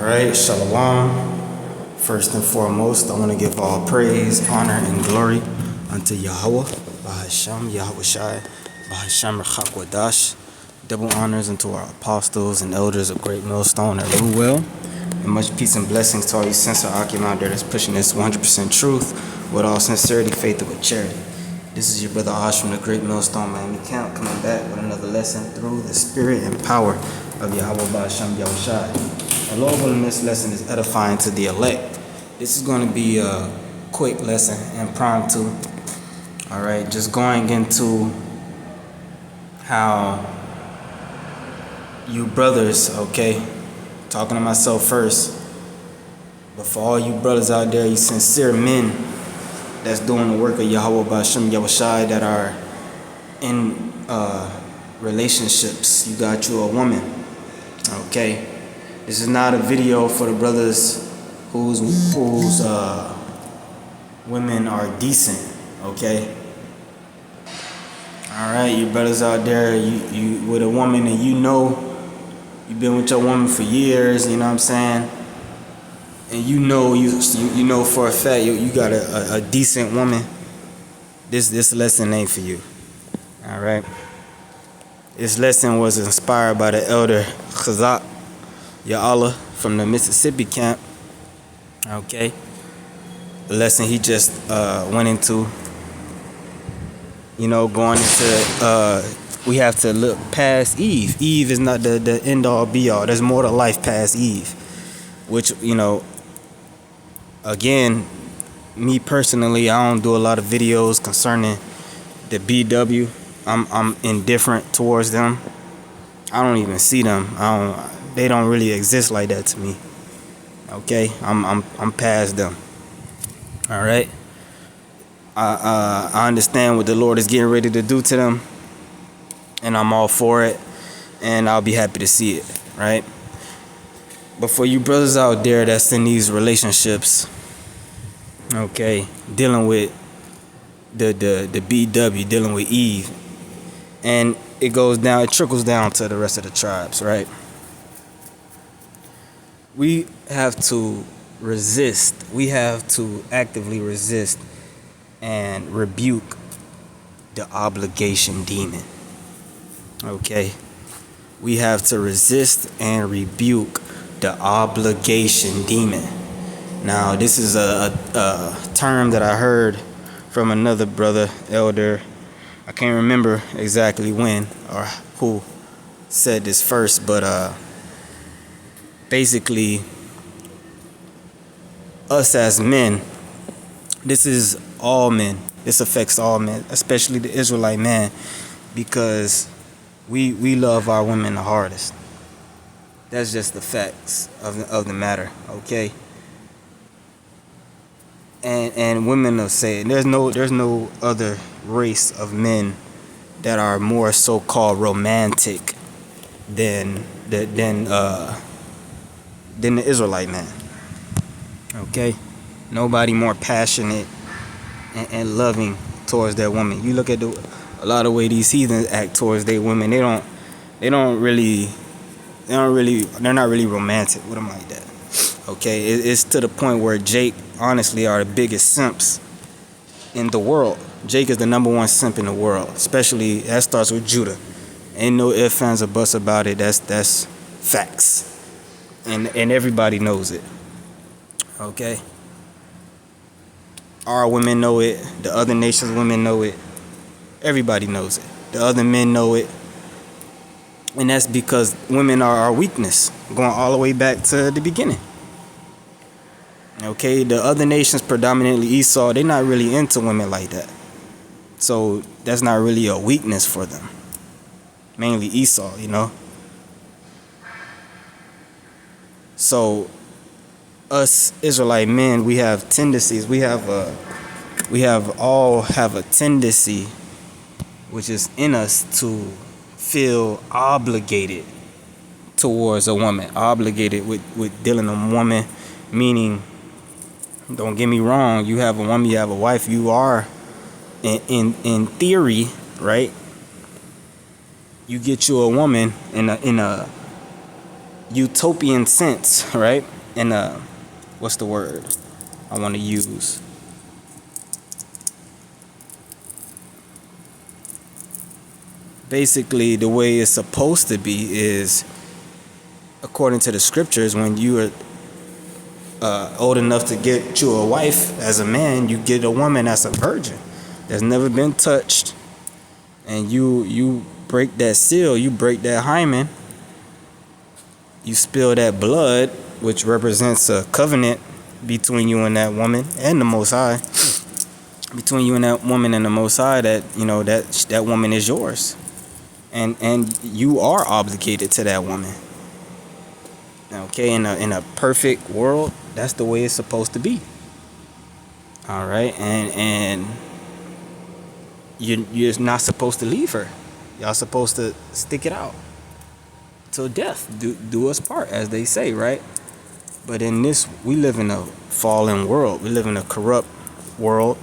Alright, Shalom. First and foremost, I want to give all praise, honor, and glory unto Yahweh, Bahasham, Yahweh Shai, Bahasham Rachak. Double honors unto our apostles and elders of Great Millstone at Ruwell. And much peace and blessings to all you sincere Akim out there that's pushing this 100% truth with all sincerity, faith, and with charity. This is your brother Ash from the Great Millstone Miami Camp, coming back with another lesson through the spirit and power of Yahweh Bahasham Yahweh Shai. The Lord willing, this lesson is edifying to the elect. This is going to be a quick lesson, impromptu. Alright, just going into how you brothers, okay, talking to myself first, but for all you brothers out there, you sincere men that's doing the work of Yahweh Ba'Shem Yahushai, that are in relationships, you got you a woman, okay? This is not a video for the brothers whose women are decent, okay? Alright, you brothers out there, you with a woman and you know you've been with your woman for years, you know what I'm saying? And you know for a fact you got a decent woman. This lesson ain't for you. Alright? This lesson was inspired by the elder Chazak Ya'Allah from the Mississippi camp. Okay? The lesson he just went into. You know, going into we have to look past Eve. Eve is not the end all be all. There's more to life past Eve. Which, you know, again, me personally, I don't do a lot of videos concerning the BW. I'm indifferent towards them. I don't even see them. They don't really exist like that to me. Okay? I'm past them. All right? I understand what the Lord is getting ready to do to them, and I'm all for it, and I'll be happy to see it, right? But for you brothers out there that's in these relationships, okay, dealing with the BW, dealing with Eve, and it trickles down to the rest of the tribes, right? We have to resist. We have to actively resist and rebuke the obligation demon. Okay? We have to resist and rebuke the obligation demon. Now, this is a term that I heard from another brother, elder. I can't remember exactly when or who said this first, but basically, us as men, this is all men. This affects all men, especially the Israelite man, because we love our women the hardest. That's just the facts of the matter, okay? And women will say there's no other race of men that are more so-called romantic than the Israelite man. Okay? Nobody more passionate and loving towards their woman. You look at a lot of way these heathens act towards their women. They're not really romantic with them like that. Okay, it's to the point where Jake, honestly, are the biggest simps in the world. Jake is the #1 simp in the world, especially that starts with Judah. Ain't no ifs, ands, or buts about it. That's facts, and everybody knows it. Okay, our women know it. The other nations' women know it. Everybody knows it. The other men know it. And that's because women are our weakness, going all the way back to the beginning. Okay, the other nations, predominantly Esau, they're not really into women like that. So that's not really a weakness for them. Mainly Esau, you know. So us Israelite men, we have tendencies. We all have a tendency, which is in us, to feel obligated towards a woman, obligated with dealing with a woman, meaning, don't get me wrong, you have a woman, you have a wife, you are in theory, right? You get you a woman in a utopian sense, right? in a, what's the word I want to use? Basically, the way it's supposed to be is, according to the scriptures, when you are old enough to get you a wife as a man, you get a woman that's a virgin, that's never been touched, and you break that seal, you break that hymen, you spill that blood, which represents a covenant between you and that woman and the Most High, between you and that woman and the Most High, that that woman is yours, and you are obligated to that woman. Okay, in a perfect world, that's the way it's supposed to be. All right, and you're not supposed to leave her. Y'all supposed to stick it out till death. Do us part, as they say, right? But in this, we live in a fallen world. We live in a corrupt world.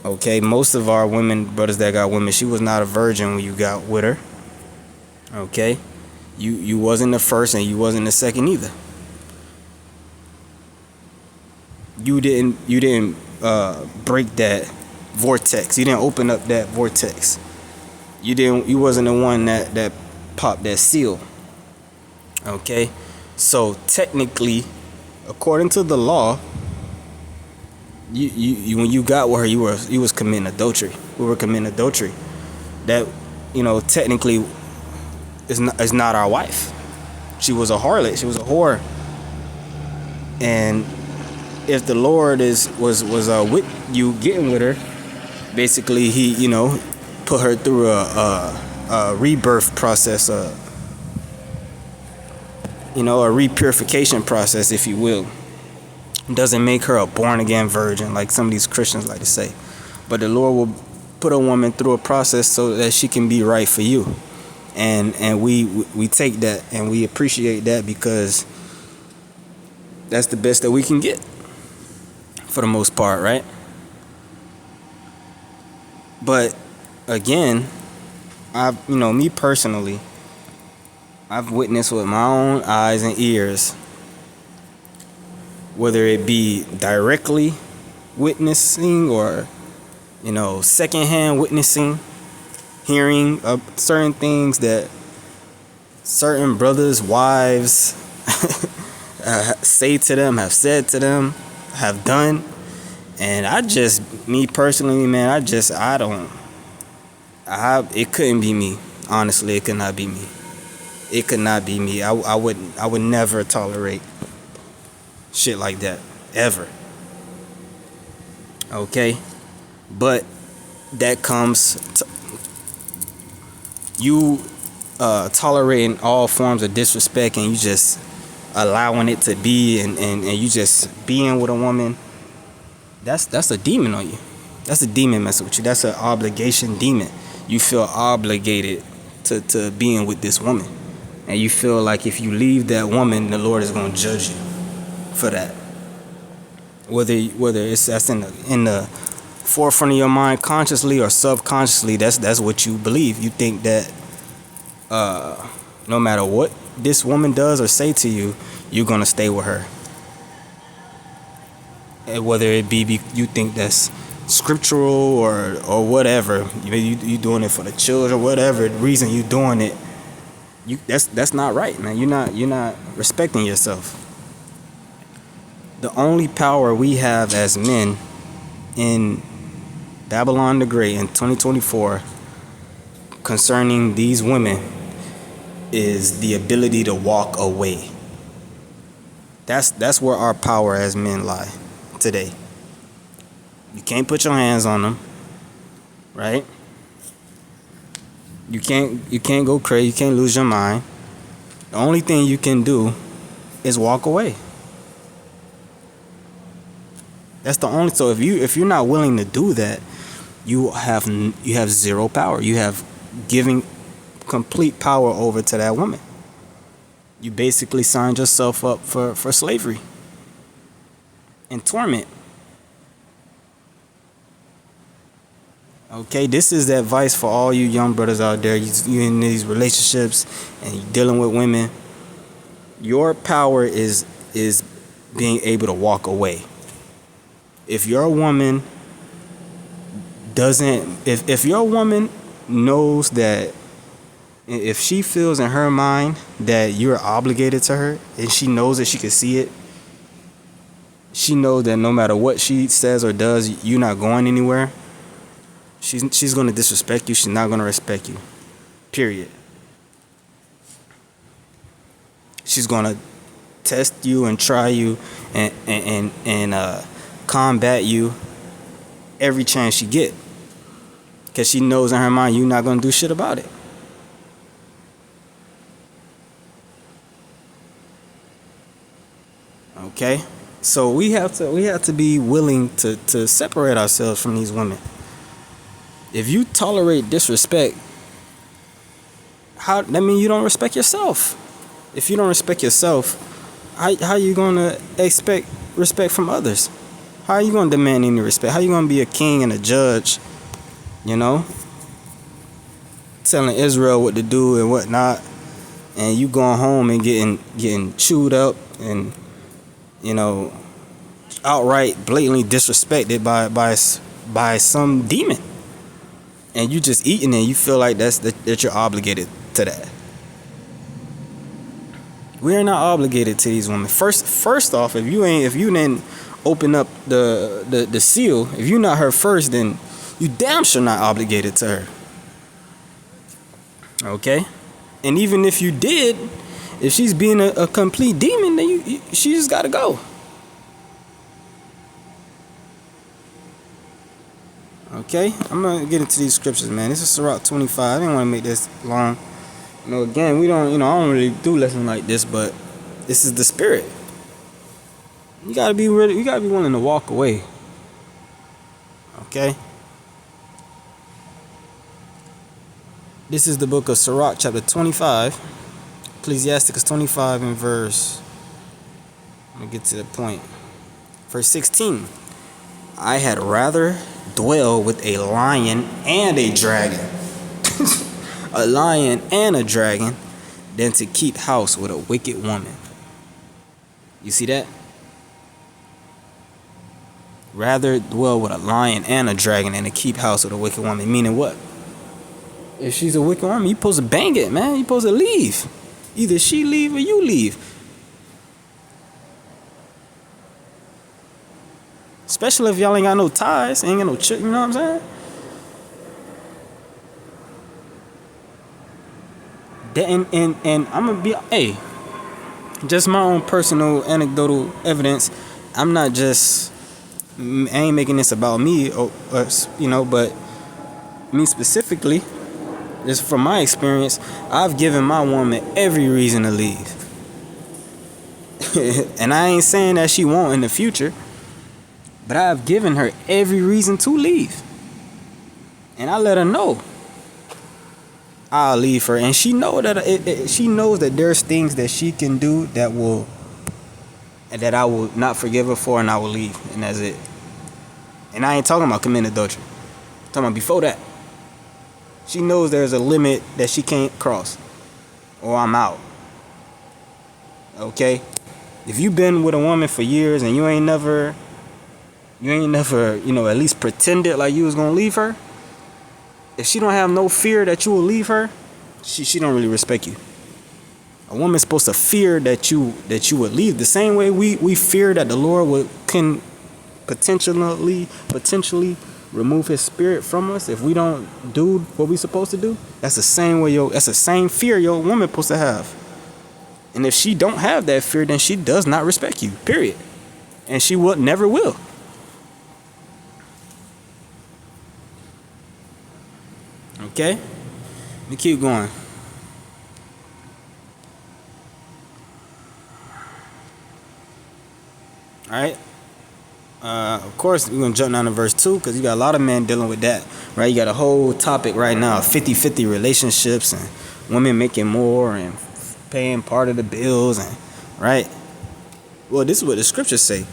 Okay, most of our brothers that got women, she was not a virgin when you got with her. Okay, you wasn't the first and you wasn't the second either. You didn't break that vortex. You didn't open up that vortex. You wasn't the one that popped that seal. Okay, so technically, according to the law, you when you got with her, you was committing adultery. We were committing adultery. That technically is not our wife. She was a harlot. She was a whore. And if the Lord was with you getting with her, basically he put her through a rebirth process, a repurification process, if you will. Doesn't make her a born again virgin like some of these Christians like to say, but the Lord will put a woman through a process so that she can be right for you, and we take that and we appreciate that, because that's the best that we can get for the most part, right? But again, me personally, I've witnessed with my own eyes and ears, whether it be directly witnessing or secondhand witnessing, hearing certain things that certain brothers' wives say to them, have said to them, have done. And me personally, man, it couldn't be me. Honestly, it could not be me. It could not be me. I would never tolerate shit like that, ever. Okay? But that comes you tolerating all forms of disrespect, and you just allowing it to be, and you just being with a woman. That's a demon on you. That's a demon messing with you. That's an obligation demon. You feel obligated to being with this woman, and you feel like if you leave that woman, the Lord is going to judge you for that. Whether that's in the forefront of your mind, consciously or subconsciously, that's what you believe. You think that no matter what this woman does or say to you, you're gonna stay with her. And whether it be you think that's scriptural or whatever, you doing it for the children, whatever reason you doing it, that's not right, man. You're not respecting yourself. The only power we have as men in Babylon the Great in 2024 concerning these women is the ability to walk away. That's where our power as men lie today. You can't put your hands on them, right? You can't go crazy. You can't lose your mind. The only thing you can do is walk away. That's the only. So if you're not willing to do that, you have zero power. You have giving complete power over to that woman. You basically signed yourself up for slavery and torment. Okay, this is the advice for all you young brothers out there. You in these relationships and you dealing with women. Your power is is being able to walk away. If your woman if your woman knows that, if she feels in her mind that you're obligated to her, and she knows that she can see it, she knows that no matter what she says or does, you're not going anywhere. She's going to disrespect you. She's not going to respect you. Period. She's going to test you and try you and combat you every chance she get. Because she knows in her mind you're not going to do shit about it. Okay? So we have to be willing to separate ourselves from these women. If you tolerate disrespect, that means you don't respect yourself. If you don't respect yourself, how you gonna expect respect from others? How are you gonna demand any respect? How you gonna be a king and a judge, telling Israel what to do and what not, and you going home and getting chewed up and outright blatantly disrespected by some demon, and you just eating it, you feel like that you're obligated to that. We are not obligated to these women. First off, if you didn't open up the seal, if you're not her first, then you damn sure not obligated to her. Okay? And even if you did, if she's being a complete demon, then she just gotta go. Okay? I'm gonna get into these scriptures, man. This is Sirach 25. I didn't want to make this long. Again, we don't, I don't really do lessons like this, but this is the spirit. You gotta be willing to walk away. Okay? This is the book of Sirach, chapter 25. Ecclesiasticus 25 and verse. I'm gonna get to the point. Verse 16. I had rather dwell with a lion and a dragon. A lion and a dragon than to keep house with a wicked woman. You see that? Rather dwell with a lion and a dragon than to keep house with a wicked woman. Meaning what? If she's a wicked woman, you're supposed to bang it, man. You're supposed to leave. Either she leave or you leave. Especially if y'all ain't got no ties, ain't got no chick, you know what I'm saying? And I'm gonna be, just my own personal anecdotal evidence. I ain't making this about me or but me specifically, just from my experience, I've given my woman every reason to leave. And I ain't saying that she won't in the future, but I've given her every reason to leave. And I let her know I'll leave her, and she knows that there's things that she can do that I will not forgive her for, and I will leave, and that's it. And I ain't talking about committing adultery. I'm talking about before that. She knows there's a limit that she can't cross, or I'm out. Okay? If you've been with a woman for years and you ain't never, at least pretended like you was gonna leave her, if she don't have no fear that you will leave her, she don't really respect you. A woman's supposed to fear that you would leave, the same way we fear that the Lord can potentially remove His spirit from us if we don't do what we supposed to do. That's the same fear your woman supposed to have. And if she don't have that fear, then she does not respect you. Period. And she never will. Okay? Let me keep going. Alright? Of course, we're going to jump down to verse 2 because you got a lot of men dealing with that. Right? You got a whole topic right now, 50-50 relationships and women making more and paying part of the bills. And right? Well, this is what the scriptures say.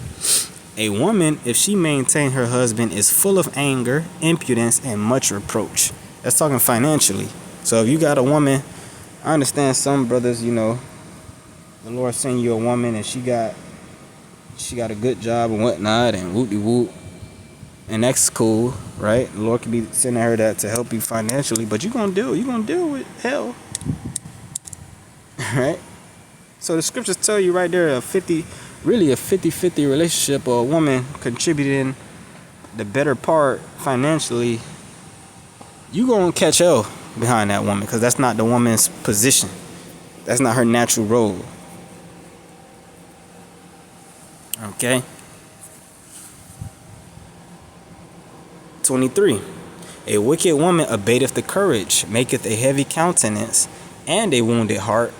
A woman, if she maintain her husband, is full of anger, impudence, and much reproach. That's talking financially. So if you got a woman, I understand some brothers, the Lord send you a woman and she got she got a good job and whatnot, and whoop-de-whoop. And that's cool, right? The Lord could be sending her that to help you financially, but you're gonna deal with hell. Right? So the scriptures tell you right there a 50-50 relationship, or a woman contributing the better part financially, you gonna catch hell behind that woman, because that's not the woman's position. That's not her natural role. Okay? 23. A wicked woman abateth the courage, maketh a heavy countenance, and a wounded heart.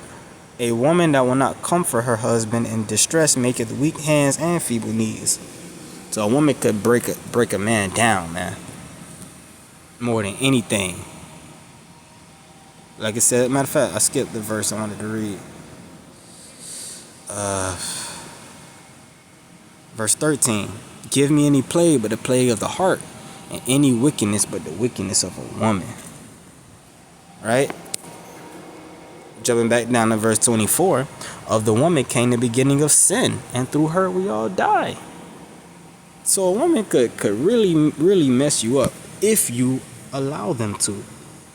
A woman that will not comfort her husband in distress maketh weak hands and feeble knees. So a woman could break a man down, man, more than anything. Like I said, matter of fact, I skipped the verse I wanted to read. Verse 13. Give me any plague but the plague of the heart, and any wickedness but the wickedness of a woman. Right? Jumping back down to verse 24. Of the woman came the beginning of sin, and through her we all die. So a woman could really mess you up if you allow them to.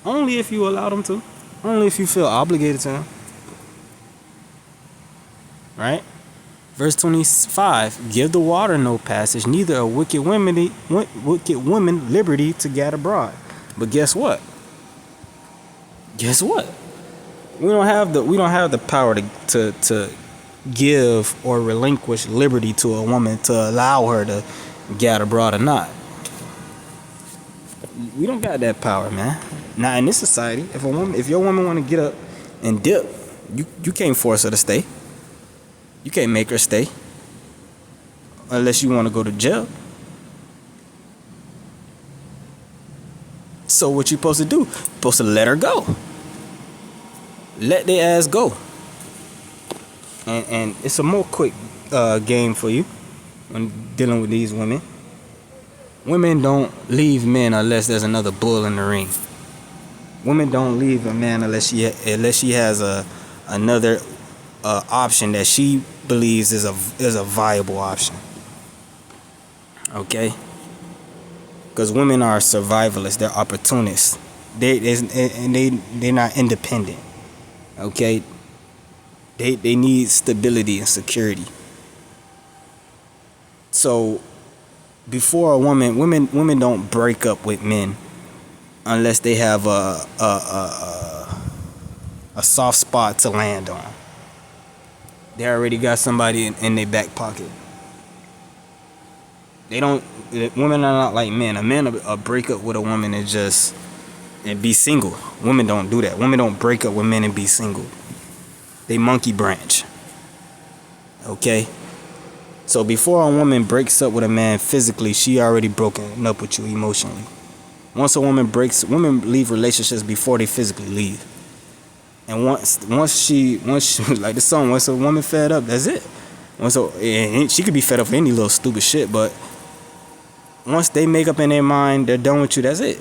Only if you allow them to. Only if you feel obligated to them. Right? Verse 25. Give the water no passage, neither a wicked woman liberty to gad abroad. But guess what? We don't have the power to give or relinquish liberty to a woman to allow her to gad abroad or not. We don't got that power, man. Not in this society. If your woman want to get up and dip, you can't force her to stay. You can't make her stay unless you want to go to jail. So what you supposed to do? You're supposed to let her go. Let their ass go. And it's a more quick game for you when dealing with these women. Women don't leave men unless there's another bull in the ring. Women don't leave a man unless she has another option that she believes is a viable option. Okay? Because women are survivalists. They're opportunists. They're not independent. Okay? They need stability and security. So before a women don't break up with men unless they have a soft spot to land on. They already got somebody in their back pocket. Women are not like men. A man will break up with a woman and be single. Women don't do that. Women don't break up with men and be single. They monkey branch. Okay? So before a woman breaks up with a man physically, she already broken up with you emotionally. Once women leave relationships before they physically leave. And once she like the song, once a woman fed up, that's it. And she could be fed up for any little stupid shit, but once they make up in their mind they're done with you, that's it.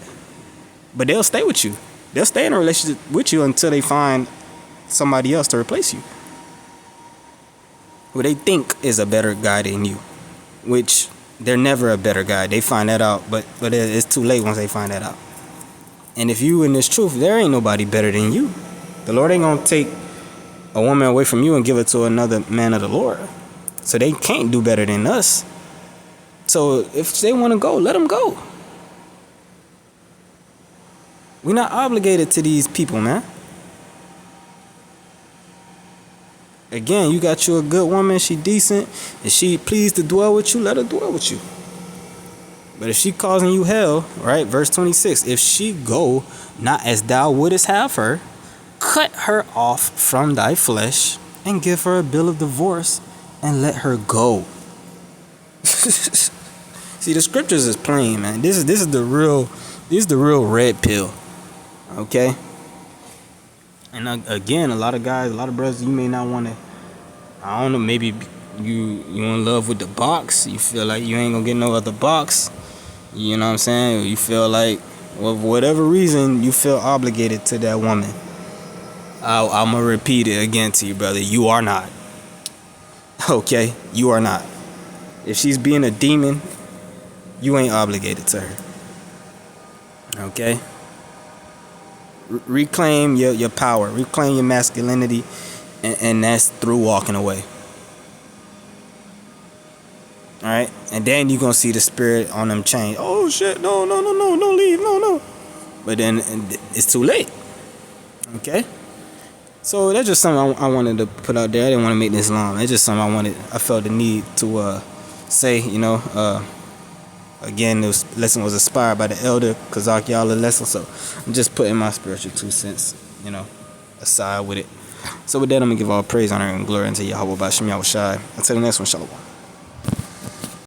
But they'll stay with you. They'll stay in a relationship with you until they find somebody else to replace you, who they think is a better guy than you, which they're never a better guy. They find that out, but it's too late once they find that out. And if you in this truth, there ain't nobody better than you. The Lord ain't gonna take a woman away from you and give it to another man of the Lord. So they can't do better than us. So if they want to go, let them go. We're not obligated to these people, man. Again, you got you a good woman, she decent, and she pleased to dwell with you, let her dwell with you. But if she causing you hell, right, verse 26, if she go not as thou wouldest have her, cut her off from thy flesh, and give her a bill of divorce, and let her go. See, the scriptures is plain, man. This is the real red pill. Okay? And again, a lot of brothers, you may not want to, I don't know, maybe you in love with the box. You feel like you ain't gonna get no other box. You know what I'm saying? You feel like, well, for whatever reason, you feel obligated to that woman. I'm gonna repeat it again to you, brother. You are not. Okay? You are not. If she's being a demon, you ain't obligated to her. Okay? Reclaim your power. Reclaim your masculinity. And that's through walking away. Alright? And then you're going to see the spirit on them change. Oh, shit. No, don't leave. No. But then it's too late. Okay? So that's just something I wanted to put out there. I didn't want to make this long. It's just something I felt the need to say, Again, this lesson was inspired by the elder Kazak Yala lesson, so I'm just putting my spiritual 2 cents, aside with it. So with that, I'm going to give all praise, honor, and glory unto Yahweh Ba'Shem Yahushai. Until the next one, Shalom.